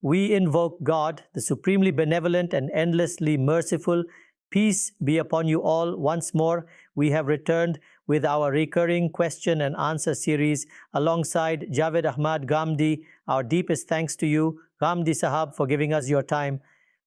We invoke God, the supremely benevolent and endlessly merciful. Peace be upon you all. Once more, we have returned with our recurring question and answer series alongside Javed Ahmed Ghamidi. Our deepest thanks to you, Ghamidi Sahab, for giving us your time.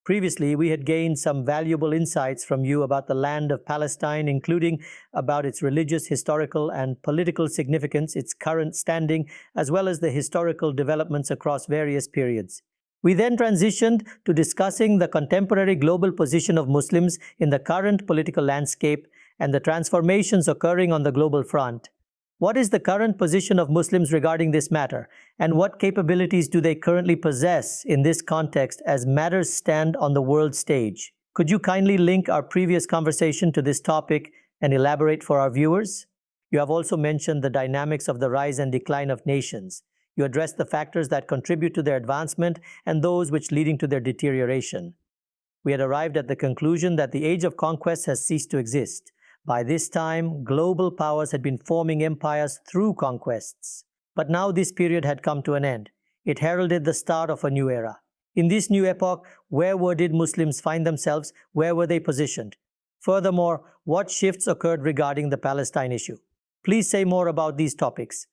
Previously, we had gained some valuable insights from you about the land of Palestine, including about its religious, historical, and political significance, its current standing, as well as the historical developments across various periods. We then transitioned to discussing the contemporary global position of Muslims in the current political landscape and the transformations occurring on the global front. What is the current position of Muslims regarding this matter, and what capabilities do they currently possess in this context as matters stand on the world stage? Could you kindly link our previous conversation to this topic and elaborate for our viewers? You have also mentioned the dynamics of the rise and decline of nations. You address the factors that contribute to their advancement and those which leading to their deterioration. We had arrived at the conclusion that the age of conquest has ceased to exist. By this time, global powers had been forming empires through conquests. But now this period had come to an end. It heralded the start of a new era. In this new epoch, did Muslims find themselves? Where were they positioned? Furthermore, what shifts occurred regarding the Palestine issue? Please say more about these topics.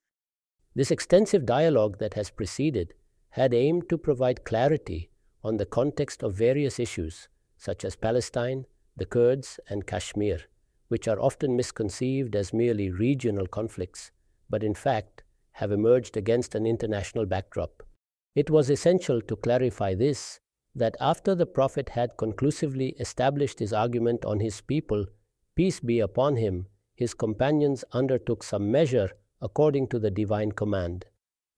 This extensive dialogue that has preceded had aimed to provide clarity on the context of various issues, such as Palestine, the Kurds, and Kashmir, which are often misconceived as merely regional conflicts, but in fact have emerged against an international backdrop. It was essential to clarify this, that after the Prophet had conclusively established his argument on his people, peace be upon him, his companions undertook some measure according to the divine command.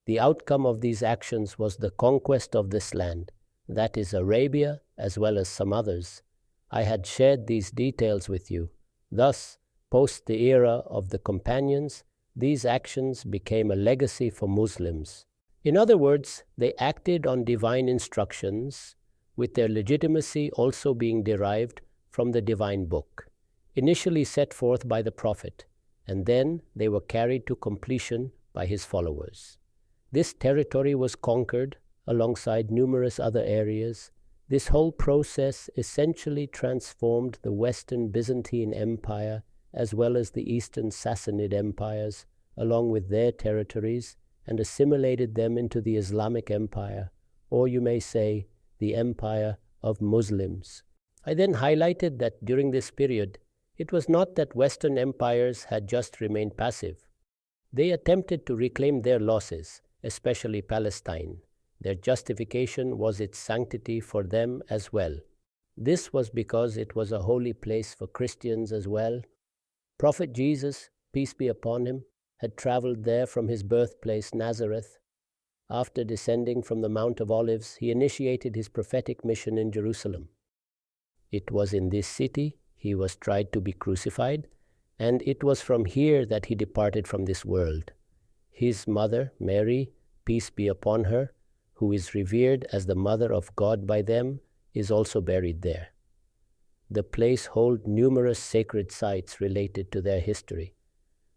The outcome of these actions was the conquest of this land, that is Arabia, as well as some others. I had shared these details with you. Thus, post the era of the companions, these actions became a legacy for Muslims. In other words, they acted on divine instructions, with their legitimacy also being derived from the divine book, initially set forth by the Prophet, and then they were carried to completion by his followers. This territory was conquered alongside numerous other areas. This whole process essentially transformed the Western Byzantine Empire as well as the Eastern Sassanid empires, along with their territories, and assimilated them into the Islamic Empire, or you may say, the Empire of Muslims. I then highlighted that during this period, it was not that Western empires had just remained passive. They attempted to reclaim their losses, especially Palestine. Their justification was its sanctity for them as well. This was because it was a holy place for Christians as well. Prophet Jesus, peace be upon him, had traveled there from his birthplace Nazareth. After descending from the Mount of Olives, he initiated his prophetic mission in Jerusalem. It was in this city he was tried to be crucified, and it was from here that he departed from this world. His mother, Mary, peace be upon her, who is revered as the mother of God by them, is also buried there. The place holds numerous sacred sites related to their history.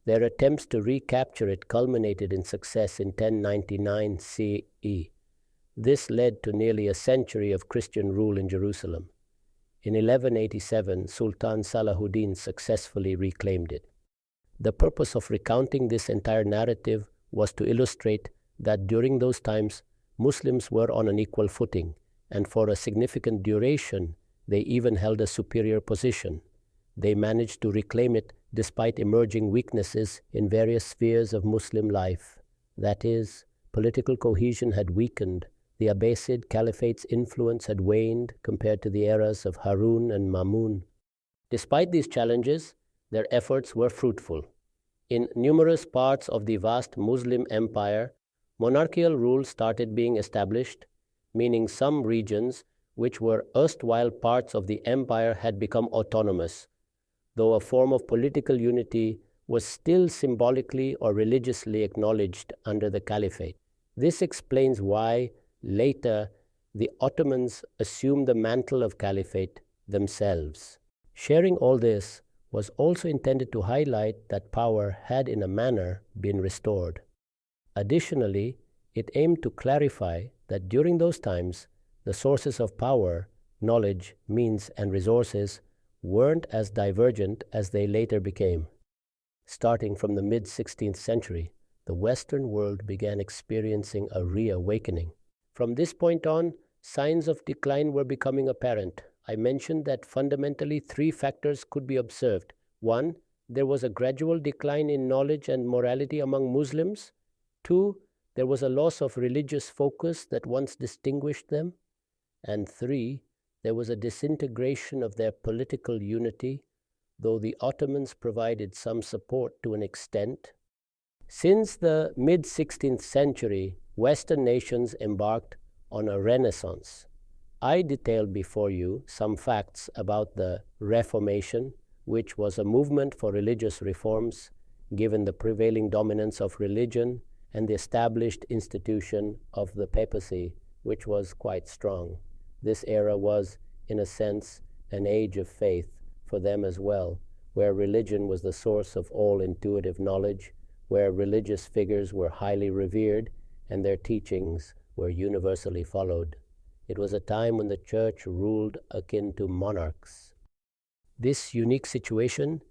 Their attempts to recapture it culminated in success in 1099 CE. This led to nearly a century of Christian rule in Jerusalem. In 1187, Sultan Salahuddin successfully reclaimed it. The purpose of recounting this entire narrative was to illustrate that during those times, Muslims were on an equal footing, and for a significant duration, they even held a superior position. They managed to reclaim it despite emerging weaknesses in various spheres of Muslim life. That is, political cohesion had weakened. The Abbasid Caliphate's influence had waned compared to the eras of Harun and Mamun. Despite these challenges, their efforts were fruitful. In numerous parts of the vast Muslim empire, monarchical rule started being established, meaning some regions which were erstwhile parts of the empire had become autonomous, though a form of political unity was still symbolically or religiously acknowledged under the caliphate. This explains why later the Ottomans assumed the mantle of caliphate themselves. Sharing all this was also intended to highlight that power had in a manner been restored. Additionally, It aimed to clarify that during those times, the sources of power, knowledge, means, and resources weren't as divergent as they later became. Starting from the mid-16th century, the Western world began experiencing a reawakening. From this point on, signs of decline were becoming apparent. I mentioned that fundamentally 3 factors could be observed. 1, there was a gradual decline in knowledge and morality among Muslims. 2, there was a loss of religious focus that once distinguished them. And 3, there was a disintegration of their political unity, though the Ottomans provided some support to an extent. Since the mid-16th century, Western nations embarked on a renaissance. I detailed before you some facts about the Reformation, which was a movement for religious reforms, given the prevailing dominance of religion and the established institution of the papacy, which was quite strong. This era was, in a sense, an age of faith for them as well, where religion was the source of all intuitive knowledge, where religious figures were highly revered and their teachings were universally followed. It was a time when the church ruled akin to monarchs. This unique situation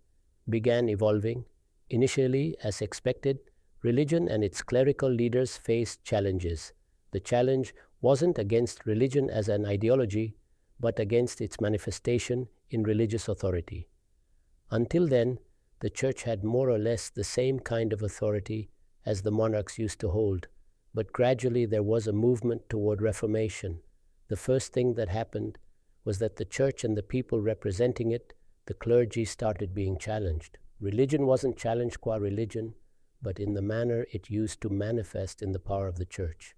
began evolving. Initially, as expected, religion and its clerical leaders faced challenges. The challenge wasn't against religion as an ideology, but against its manifestation in religious authority. Until then, the church had more or less the same kind of authority as the monarchs used to hold, but gradually there was a movement toward reformation. The first thing that happened was that the church and the people representing it, the clergy, started being challenged. Religion wasn't challenged qua religion, but in the manner it used to manifest in the power of the church.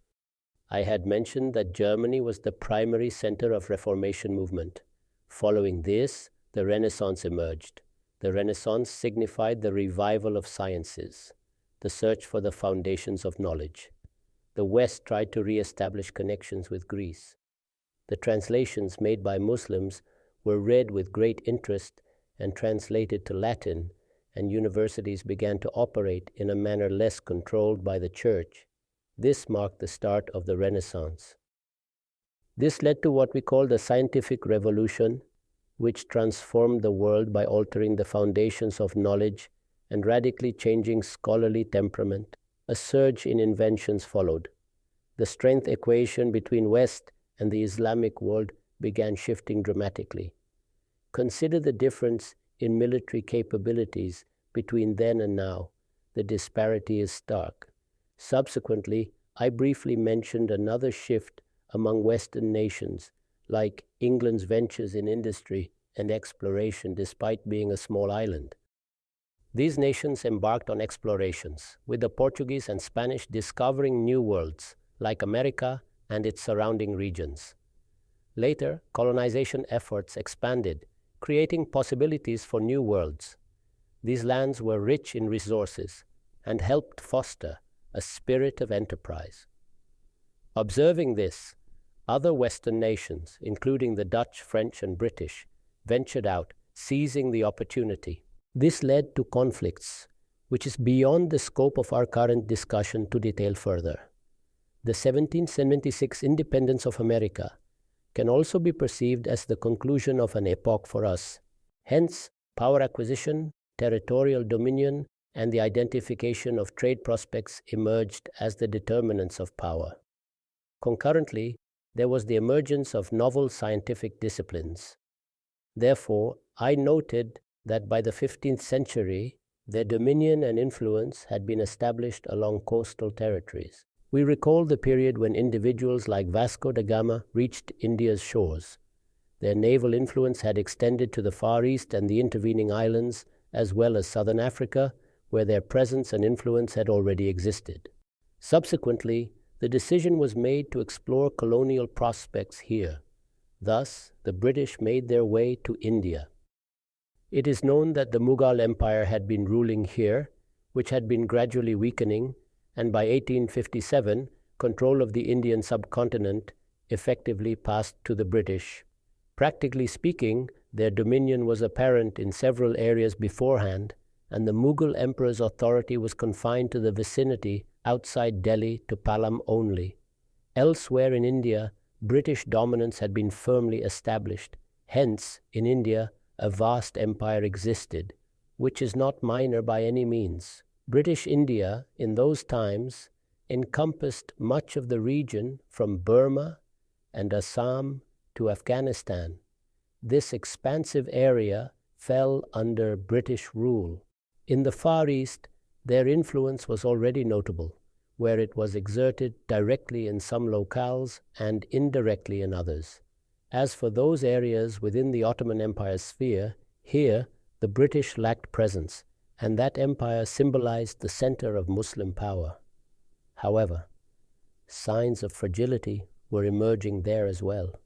I had mentioned that Germany was the primary center of Reformation movement. Following this, the Renaissance emerged. The Renaissance signified the revival of sciences, the search for the foundations of knowledge. The West tried to re-establish connections with Greece. The translations made by Muslims were read with great interest and translated to Latin, and universities began to operate in a manner less controlled by the church. This marked the start of the Renaissance. This led to what we call the scientific revolution, which transformed the world by altering the foundations of knowledge and radically changing scholarly temperament. A surge in inventions followed. The strength equation between West and the Islamic world began shifting dramatically. Consider the difference in military capabilities between then and now. The disparity is stark. Subsequently, I briefly mentioned another shift among Western nations, like England's ventures in industry and exploration despite being a small island. These nations embarked on explorations, with the Portuguese and Spanish discovering new worlds, like America and its surrounding regions. Later, colonization efforts expanded, creating possibilities for new worlds. These lands were rich in resources and helped foster a spirit of enterprise. Observing this, other Western nations, including the Dutch, French, and British, ventured out, seizing the opportunity. This led to conflicts, which is beyond the scope of our current discussion to detail further. The 1776 independence of America can also be perceived as the conclusion of an epoch for us. Hence, power acquisition, territorial dominion, and the identification of trade prospects emerged as the determinants of power. Concurrently, there was the emergence of novel scientific disciplines. Therefore, I noted that by the 15th century, their dominion and influence had been established along coastal territories. We recall the period when individuals like Vasco da Gama reached India's shores. Their naval influence had extended to the Far East and the intervening islands, as well as southern Africa, where their presence and influence had already existed. Subsequently, the decision was made to explore colonial prospects here. Thus, the British made their way to India. It is known that the Mughal Empire had been ruling here, which had been gradually weakening, and by 1857, control of the Indian subcontinent effectively passed to the British. Practically speaking, their dominion was apparent in several areas beforehand, and the Mughal emperor's authority was confined to the vicinity outside Delhi to Palam only. Elsewhere in India, British dominance had been firmly established. Hence, in India, a vast empire existed, which is not minor by any means. British India, in those times, encompassed much of the region from Burma and Assam to Afghanistan. This expansive area fell under British rule. In the Far East, their influence was already notable, where it was exerted directly in some locales and indirectly in others. As for those areas within the Ottoman Empire's sphere, here the British lacked presence, and that empire symbolized the center of Muslim power. However, signs of fragility were emerging there as well.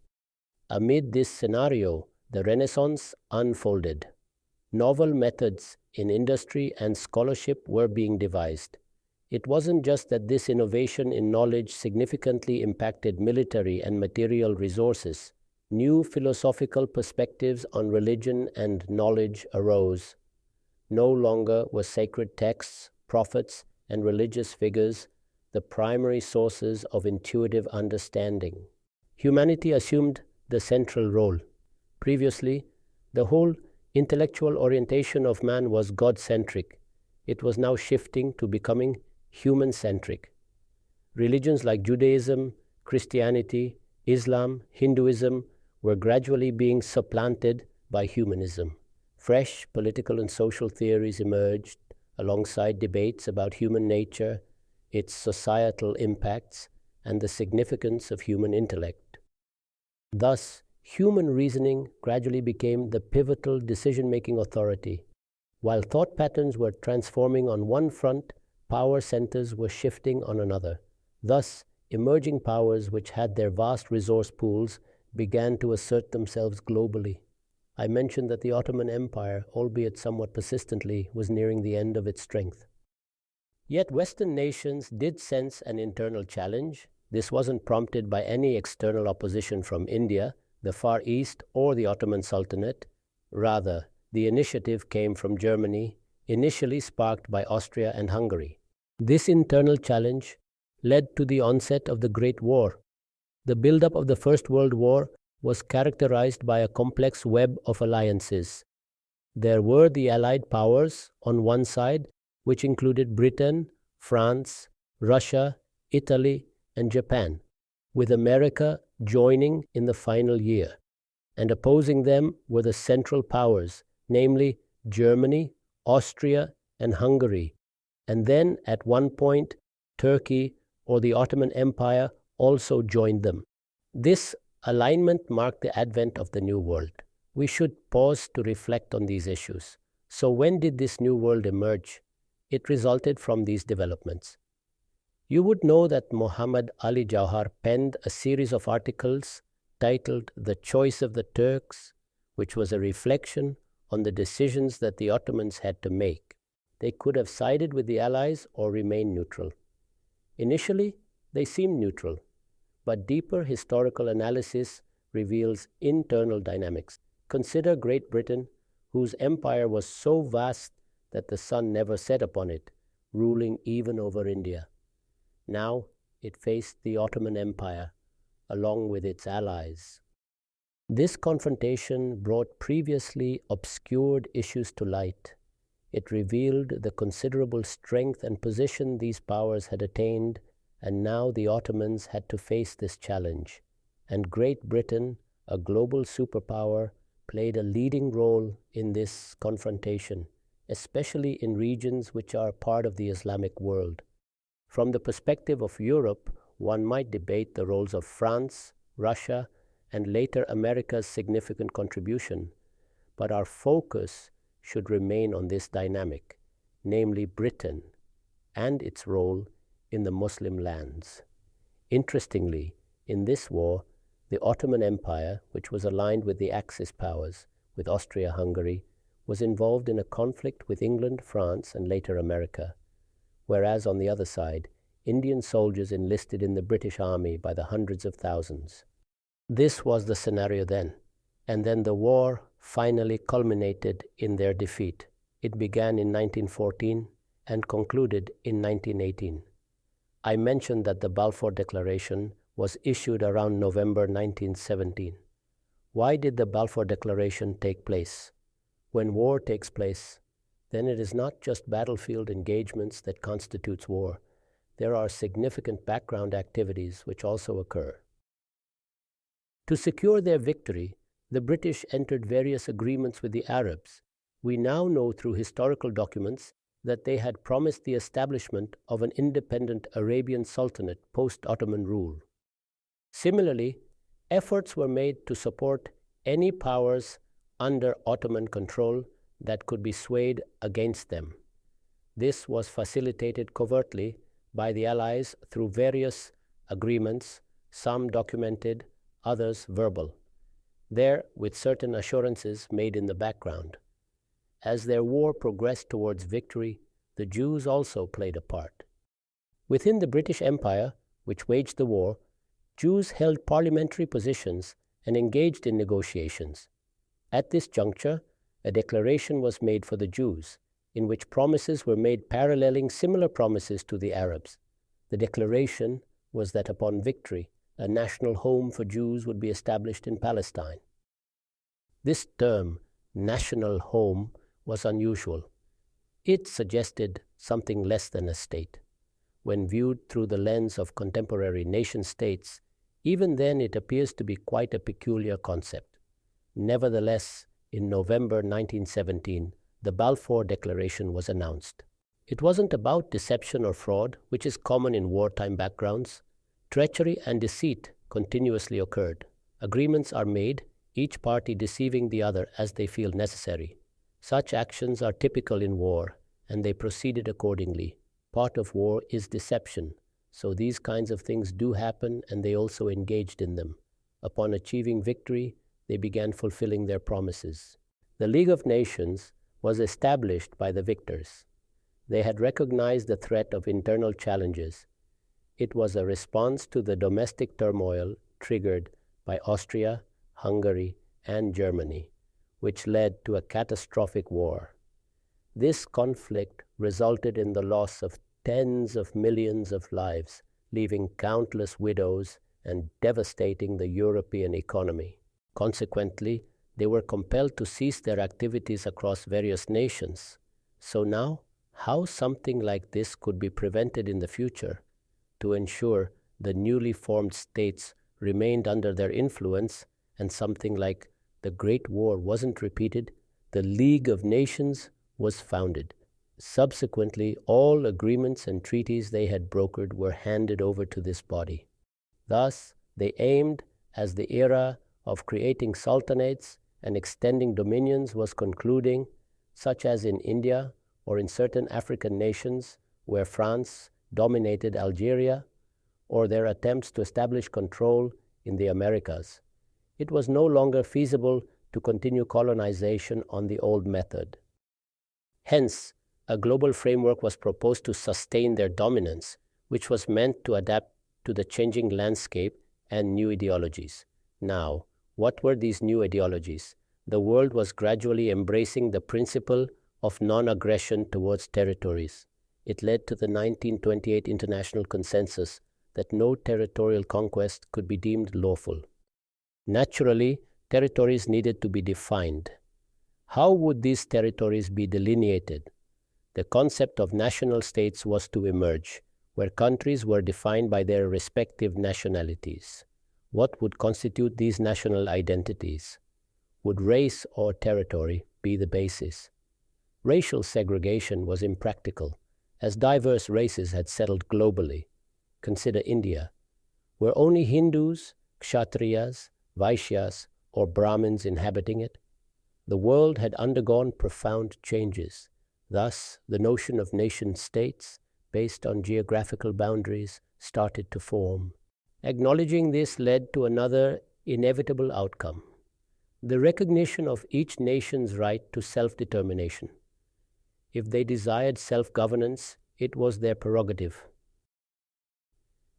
Amid this scenario, the Renaissance unfolded. Novel methods in industry and scholarship were being devised. It wasn't just that this innovation in knowledge significantly impacted military and material resources. New philosophical perspectives on religion and knowledge arose. No longer were sacred texts, prophets, and religious figures the primary sources of intuitive understanding. Humanity assumed the central role. Previously, the whole intellectual orientation of man was God-centric. It was now shifting to becoming human-centric. Religions like Judaism, Christianity, Islam, Hinduism were gradually being supplanted by humanism. Fresh political and social theories emerged alongside debates about human nature, its societal impacts, and the significance of human intellect. Thus, human reasoning gradually became the pivotal decision-making authority. While thought patterns were transforming on one front, power centers were shifting on another. Thus, emerging powers which had their vast resource pools began to assert themselves globally. I mentioned that the Ottoman Empire, albeit somewhat persistently, was nearing the end of its strength. Yet Western nations did sense an internal challenge. This wasn't prompted by any external opposition from India, the Far East, or the Ottoman Sultanate. Rather, the initiative came from Germany, initially sparked by Austria and Hungary. This internal challenge led to the onset of the Great War. The buildup of the First World War was characterized by a complex web of alliances. There were the Allied powers on one side, which included Britain, France, Russia, Italy, and Japan, with America joining in the final year. And opposing them were the Central Powers, namely Germany, Austria, and Hungary. And then, at one point, Turkey or the Ottoman Empire also joined them. This alignment marked the advent of the New World. We should pause to reflect on these issues. So when did this New World emerge? It resulted from these developments. You would know that Muhammad Ali Jauhar penned a series of articles titled The Choice of the Turks, which was a reflection on the decisions that the Ottomans had to make. They could have sided with the Allies or remained neutral. Initially, they seemed neutral, but deeper historical analysis reveals internal dynamics. Consider Great Britain, whose empire was so vast that the sun never set upon it, ruling even over India. Now it faced the Ottoman Empire, along with its allies. This confrontation brought previously obscured issues to light. It revealed the considerable strength and position these powers had attained, and now the Ottomans had to face this challenge. And Great Britain, a global superpower, played a leading role in this confrontation, especially in regions which are part of the Islamic world. From the perspective of Europe, one might debate the roles of France, Russia, and later America's significant contribution, but our focus should remain on this dynamic, namely Britain and its role in the Muslim lands. Interestingly, in this war, the Ottoman Empire, which was aligned with the Axis powers, with Austria-Hungary, was involved in a conflict with England, France, and later America, whereas on the other side, Indian soldiers enlisted in the British Army by the hundreds of thousands. This was the scenario then, and then the war finally culminated in their defeat. It began in 1914 and concluded in 1918. I mentioned that the Balfour Declaration was issued around November 1917. Why did the Balfour Declaration take place? When war takes place, then it is not just battlefield engagements that constitutes war. There are significant background activities which also occur. To secure their victory, the British entered various agreements with the Arabs. We now know through historical documents that they had promised the establishment of an independent Arabian Sultanate post-Ottoman rule. Similarly, efforts were made to support any powers under Ottoman control that could be swayed against them. This was facilitated covertly by the Allies through various agreements, some documented, others verbal, there with certain assurances made in the background. As their war progressed towards victory, the Jews also played a part. Within the British Empire, which waged the war, Jews held parliamentary positions and engaged in negotiations. At this juncture, a declaration was made for the Jews, in which promises were made paralleling similar promises to the Arabs. The declaration was that upon victory, a national home for Jews would be established in Palestine. This term, national home, was unusual. It suggested something less than a state. When viewed through the lens of contemporary nation-states, even then it appears to be quite a peculiar concept. Nevertheless, in November 1917, the Balfour Declaration was announced. It wasn't about deception or fraud, which is common in wartime backgrounds. Treachery and deceit continuously occurred. Agreements are made, each party deceiving the other as they feel necessary. Such actions are typical in war, and they proceeded accordingly. Part of war is deception, so these kinds of things do happen, and they also engaged in them. Upon achieving victory, they began fulfilling their promises. The League of Nations was established by the victors. They had recognized the threat of internal challenges. It was a response to the domestic turmoil triggered by Austria, Hungary, and Germany, which led to a catastrophic war. This conflict resulted in the loss of tens of millions of lives, leaving countless widows and devastating the European economy. Consequently, they were compelled to cease their activities across various nations. So now, how something like this could be prevented in the future to ensure the newly formed states remained under their influence and something like the Great War wasn't repeated, the League of Nations was founded. Subsequently, all agreements and treaties they had brokered were handed over to this body. Thus, they aimed, as the era of creating sultanates and extending dominions was concluding, such as in India or in certain African nations where France dominated Algeria, or their attempts to establish control in the Americas. It was no longer feasible to continue colonization on the old method. Hence, a global framework was proposed to sustain their dominance, which was meant to adapt to the changing landscape and new ideologies. Now, what were these new ideologies? The world was gradually embracing the principle of non-aggression towards territories. It led to the 1928 international consensus that no territorial conquest could be deemed lawful. Naturally, territories needed to be defined. How would these territories be delineated? The concept of national states was to emerge, where countries were defined by their respective nationalities. What would constitute these national identities? Would race or territory be the basis? Racial segregation was impractical, as diverse races had settled globally. Consider India. Were only Hindus, Kshatriyas, Vaishyas, or Brahmins inhabiting it? The world had undergone profound changes. Thus, the notion of nation-states, based on geographical boundaries, started to form. Acknowledging this led to another inevitable outcome: the recognition of each nation's right to self-determination. If they desired self-governance, it was their prerogative.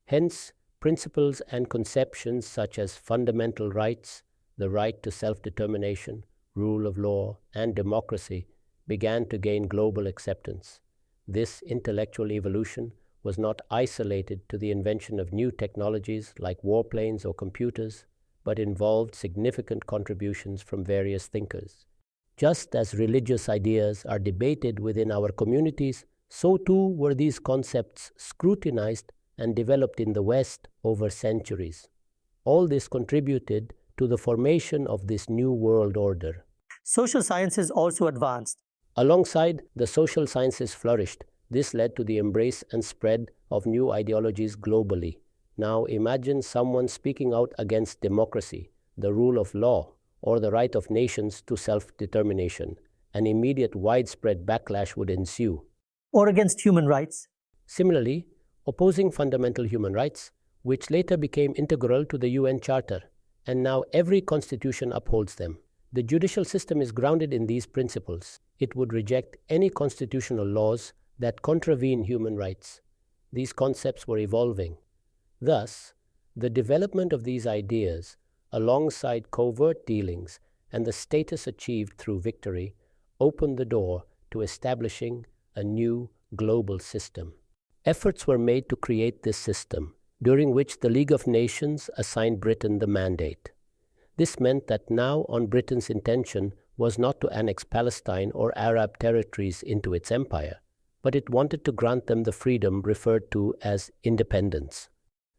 Hence, principles and conceptions such as fundamental rights, the right to self-determination, rule of law, and democracy began to gain global acceptance. This intellectual evolution was not isolated to the invention of new technologies like warplanes or computers, but involved significant contributions from various thinkers. Just as religious ideas are debated within our communities, so too were these concepts scrutinized and developed in the West over centuries. All this contributed to the formation of this new world order. Social sciences also advanced. Alongside, the social sciences flourished. This led to the embrace and spread of new ideologies globally. Now imagine someone speaking out against democracy, the rule of law, or the right of nations to self-determination. An immediate widespread backlash would ensue. Or against human rights. Similarly, opposing fundamental human rights, which later became integral to the UN Charter, and now every constitution upholds them. The judicial system is grounded in these principles. It would reject any constitutional laws that contravene human rights. These concepts were evolving. Thus, the development of these ideas, alongside covert dealings and the status achieved through victory, opened the door to establishing a new global system. Efforts were made to create this system, during which the League of Nations assigned Britain the mandate. This meant that now on Britain's intention was not to annex Palestine or Arab territories into its empire, but it wanted to grant them the freedom referred to as independence.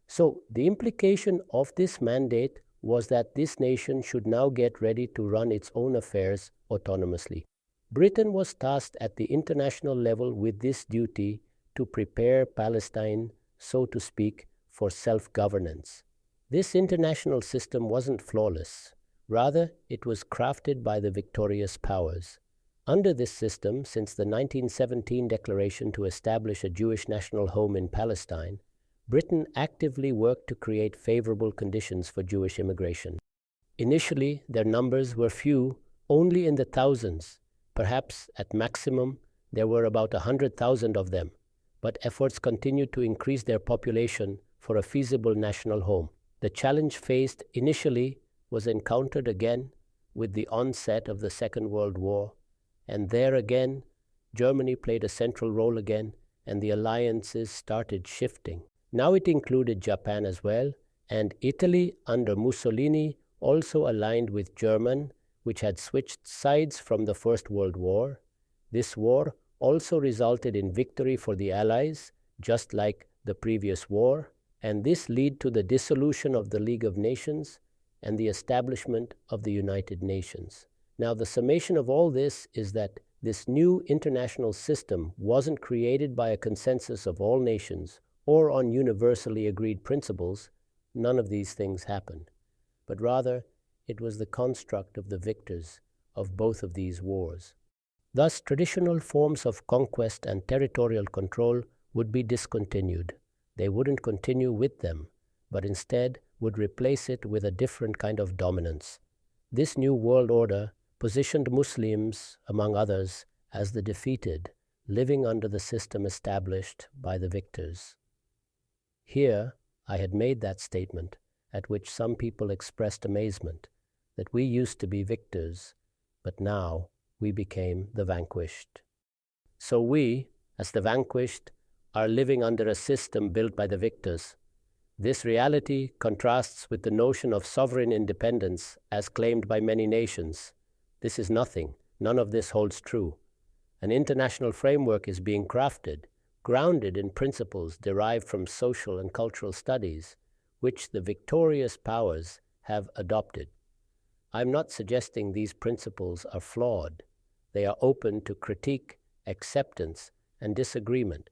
So the implication of this mandate was that this nation should now get ready to run its own affairs autonomously. Britain was tasked at the international level with this duty to prepare Palestine, so to speak, for self-governance. This international system wasn't flawless. Rather, it was crafted by the victorious powers. Under this system, since the 1917 declaration to establish a Jewish national home in Palestine, Britain actively worked to create favorable conditions for Jewish immigration. Initially, their numbers were few, only in the thousands. Perhaps at maximum, there were about 100,000 of them, but efforts continued to increase their population for a feasible national home. The challenge faced initially was encountered again with the onset of the Second World War, and there again, Germany played a central role again, and the alliances started shifting. Now it included Japan as well, and Italy under Mussolini also aligned with Germany, which had switched sides from the First World War. This war also resulted in victory for the Allies, just like the previous war, and this led to the dissolution of the League of Nations and the establishment of the United Nations. Now, the summation of all this is that this new international system wasn't created by a consensus of all nations or on universally agreed principles. None of these things happened, but rather it was the construct of the victors of both of these wars. Thus, traditional forms of conquest and territorial control would be discontinued. They wouldn't continue with them, but instead would replace it with a different kind of dominance. This new world order positioned Muslims, among others, as the defeated, living under the system established by the victors. Here, I had made that statement, at which some people expressed amazement, that we used to be victors, but now we became the vanquished. So we, as the vanquished, are living under a system built by the victors. This reality contrasts with the notion of sovereign independence as claimed by many nations. This is nothing. None of this holds true. An international framework is being crafted, grounded in principles derived from social and cultural studies, which the victorious powers have adopted. I'm not suggesting these principles are flawed. They are open to critique, acceptance, and disagreement.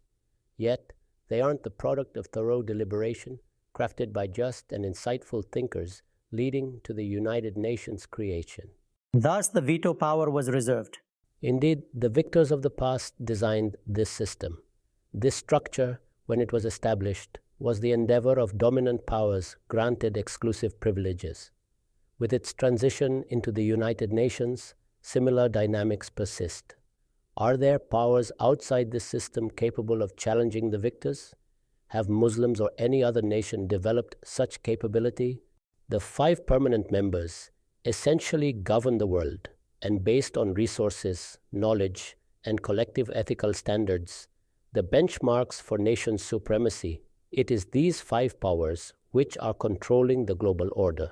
Yet, they aren't the product of thorough deliberation, crafted by just and insightful thinkers, leading to the United Nations creation. Thus, the veto power was reserved. Indeed, the victors of the past designed this system. This structure, when it was established, was the endeavor of dominant powers granted exclusive privileges. With its transition into the United Nations, similar dynamics persist. Are there powers outside this system capable of challenging the victors? Have Muslims or any other nation developed such capability? The 5 permanent members essentially govern the world. and based on resources, knowledge, and collective ethical standards, the benchmarks for nation supremacy. It is these five powers which are controlling the global order.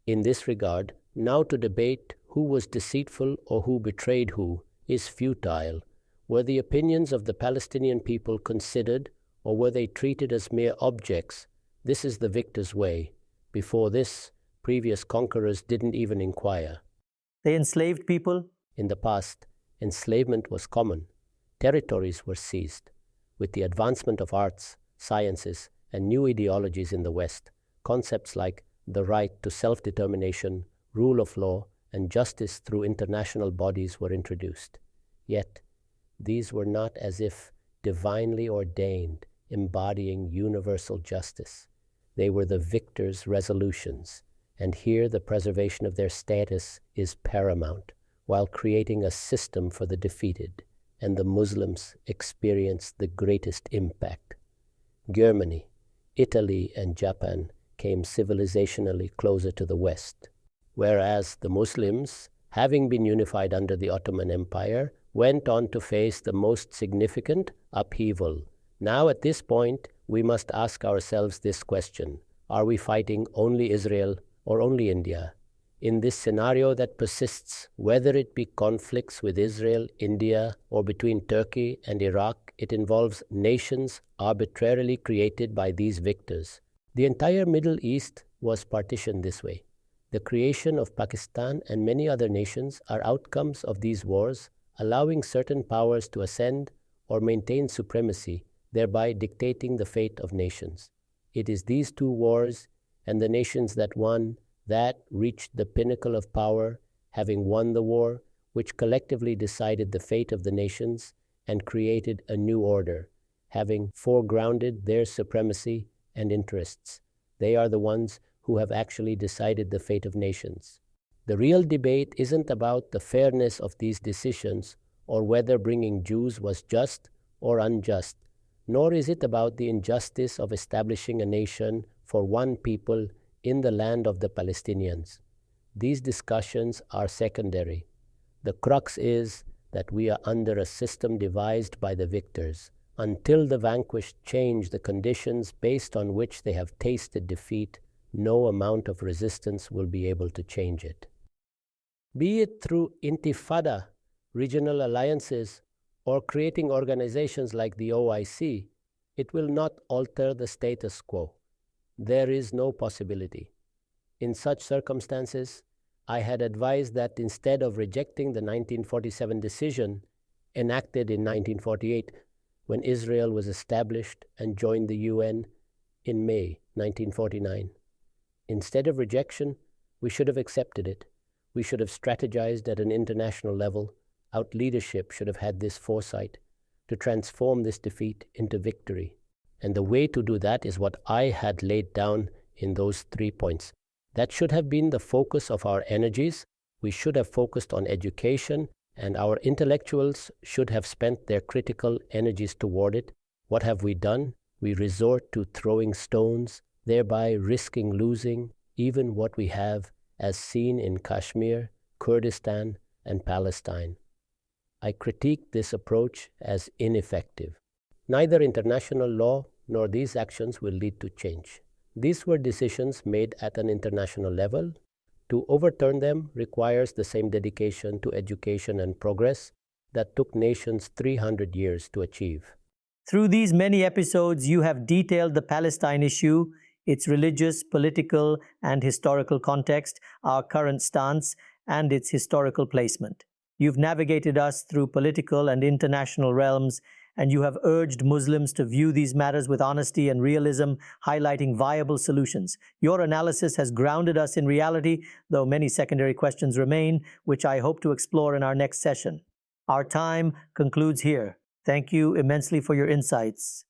In this regard, now to debate who was deceitful or who betrayed who is futile. Were the opinions of the Palestinian people considered, or were they treated as mere objects? This is the victor's way. Before this, previous conquerors didn't even inquire. They enslaved people? In the past, enslavement was common. Territories were seized. With the advancement of arts, sciences, and new ideologies in the West, concepts like the right to self-determination, rule of law, and justice through international bodies were introduced. Yet, these were not as if divinely ordained, embodying universal justice. They were the victor's resolutions, and here the preservation of their status is paramount, while creating a system for the defeated, and the Muslims experienced the greatest impact. Germany, Italy, and Japan came civilizationally closer to the West, whereas the Muslims, having been unified under the Ottoman Empire, went on to face the most significant upheaval. Now at this point, we must ask ourselves this question: are we fighting only Israel or only India? In this scenario that persists, whether it be conflicts with Israel, India, or between Turkey and Iraq, it involves nations arbitrarily created by these victors. The entire Middle East was partitioned this way. The creation of Pakistan and many other nations are outcomes of these wars, allowing certain powers to ascend or maintain supremacy, thereby dictating the fate of nations. It is these two wars and the nations that won, that reached the pinnacle of power, having won the war, which collectively decided the fate of the nations and created a new order, having foregrounded their supremacy and interests. They are the ones who have actually decided the fate of nations. The real debate isn't about the fairness of these decisions or whether bringing Jews was just or unjust, nor is it about the injustice of establishing a nation for one people in the land of the Palestinians. These discussions are secondary. The crux is that we are under a system devised by the victors. Until the vanquished change the conditions based on which they have tasted defeat, no amount of resistance will be able to change it. Be it through intifada, regional alliances, or creating organizations like the OIC, it will not alter the status quo. There is no possibility. In such circumstances, I had advised that instead of rejecting the 1947 decision enacted in 1948, when Israel was established and joined the UN in May 1949, instead of rejection, we should have accepted it. We should have strategized at an international level. Our leadership should have had this foresight to transform this defeat into victory. And the way to do that is what I had laid down in those 3 points. That should have been the focus of our energies. We should have focused on education, and our intellectuals should have spent their critical energies toward it. What have we done? We resort to throwing stones, thereby risking losing even what we have, as seen in Kashmir, Kurdistan, and Palestine. I critique this approach as ineffective. Neither international law nor these actions will lead to change. These were decisions made at an international level. To overturn them requires the same dedication to education and progress that took nations 300 years to achieve. Through these many episodes, you have detailed the Palestine issue, its religious, political, and historical context, our current stance, and its historical placement. You've navigated us through political and international realms, and you have urged Muslims to view these matters with honesty and realism, highlighting viable solutions. Your analysis has grounded us in reality, though many secondary questions remain, which I hope to explore in our next session. Our time concludes here. Thank you immensely for your insights.